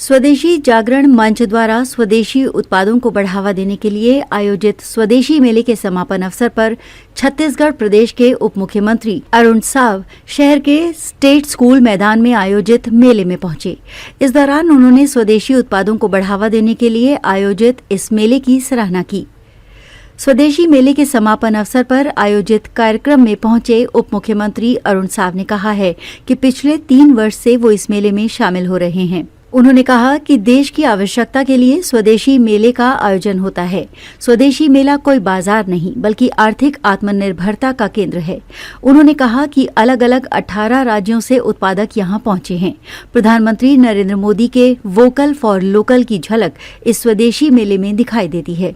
स्वदेशी जागरण मंच द्वारा स्वदेशी उत्पादों को बढ़ावा देने के लिए आयोजित स्वदेशी मेले के समापन अवसर पर छत्तीसगढ़ प्रदेश के उप मुख्यमंत्री अरुण साव शहर के स्टेट स्कूल मैदान में आयोजित मेले में पहुंचे। इस दौरान उन्होंने स्वदेशी उत्पादों को बढ़ावा देने के लिए आयोजित इस मेले की सराहना की। स्वदेशी मेले के समापन अवसर पर आयोजित कार्यक्रम में पहुंचे उप मुख्यमंत्री अरुण साव ने कहा है कि पिछले 3 वर्ष से वो इस मेले में शामिल हो रहे हैं। उन्होंने कहा कि देश की आवश्यकता के लिए स्वदेशी मेले का आयोजन होता है। स्वदेशी मेला कोई बाजार नहीं बल्कि आर्थिक आत्मनिर्भरता का केंद्र है। उन्होंने कहा कि अलग अलग 18 राज्यों से उत्पादक यहां पहुंचे हैं। प्रधानमंत्री नरेंद्र मोदी के वोकल फॉर लोकल की झलक इस स्वदेशी मेले में दिखाई देती है।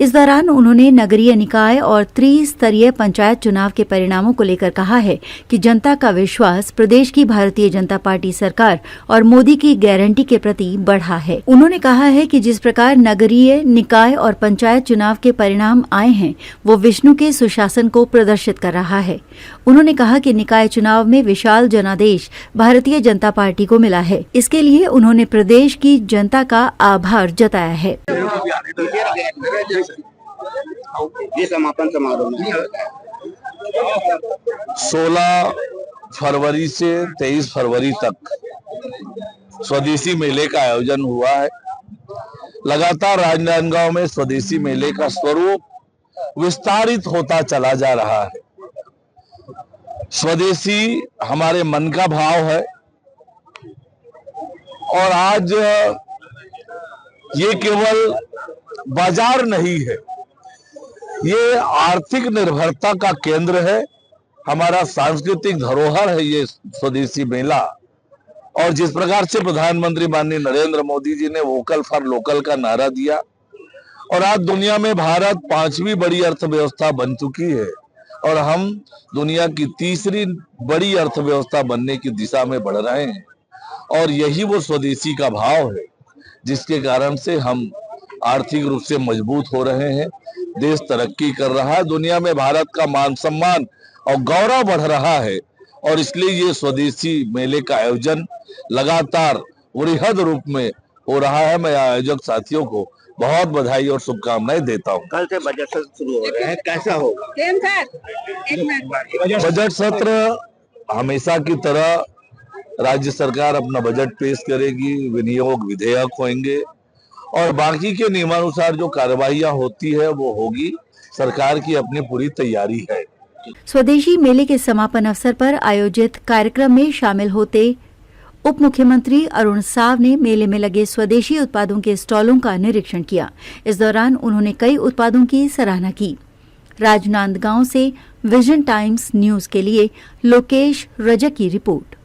इस दौरान उन्होंने नगरीय निकाय और त्रिस्तरीय पंचायत चुनाव के परिणामों को लेकर कहा है कि जनता का विश्वास प्रदेश की भारतीय जनता पार्टी सरकार और मोदी की गारंटी के प्रति बढ़ा है। उन्होंने कहा है कि जिस प्रकार नगरीय निकाय और पंचायत चुनाव के परिणाम आए हैं वो विष्णु के सुशासन को प्रदर्शित कर रहा है। उन्होंने कहा कि निकाय चुनाव में विशाल जनादेश भारतीय जनता पार्टी को मिला है। इसके लिए उन्होंने प्रदेश की जनता का आभार जताया है। ये समापन समारोह में 16 फरवरी से 23 फरवरी तक स्वदेशी मेले का आयोजन हुआ है। लगातार राजनांदगांव में स्वदेशी मेले का स्वरूप विस्तारित होता चला जा रहा है। स्वदेशी हमारे मन का भाव है और आज ये केवल बाजार नहीं है, ये आर्थिक निर्भरता का केंद्र है। हमारा सांस्कृतिक धरोहर है ये स्वदेशी मेला। और जिस प्रकार से प्रधानमंत्री माननीय नरेंद्र मोदी जी ने वोकल फॉर लोकल का नारा दिया और आज दुनिया में भारत 5वीं बड़ी अर्थव्यवस्था बन चुकी है और हम दुनिया की 3री बड़ी अर्थव्यवस्था बनने की दिशा में बढ़ रहे हैं। और यही वो स्वदेशी का भाव है जिसके कारण से हम आर्थिक रूप से मजबूत हो रहे हैं। देश तरक्की कर रहा है, दुनिया में भारत का मान सम्मान और गौरव बढ़ रहा है और इसलिए ये स्वदेशी मेले का आयोजन लगातार वृहद रूप में हो रहा है। मैं आयोजक साथियों को बहुत बधाई और शुभकामनाएं देता हूं। कल से बजट सत्र शुरू हो रहे हैं, कैसा होगा? बजट सत्र हमेशा की तरह राज्य सरकार अपना बजट पेश करेगी, विनियोग विधेयक होंगे और बाकी के नियमानुसार जो कार्यवाहियां होती है वो होगी। सरकार की अपनी पूरी तैयारी है। स्वदेशी मेले के समापन अवसर पर आयोजित कार्यक्रम में शामिल होते उप मुख्यमंत्री अरुण साव ने मेले में लगे स्वदेशी उत्पादों के स्टॉलों का निरीक्षण किया। इस दौरान उन्होंने कई उत्पादों की सराहना की। राजनांदगांव से विजन टाइम्स न्यूज के लिए लोकेश रजक की रिपोर्ट।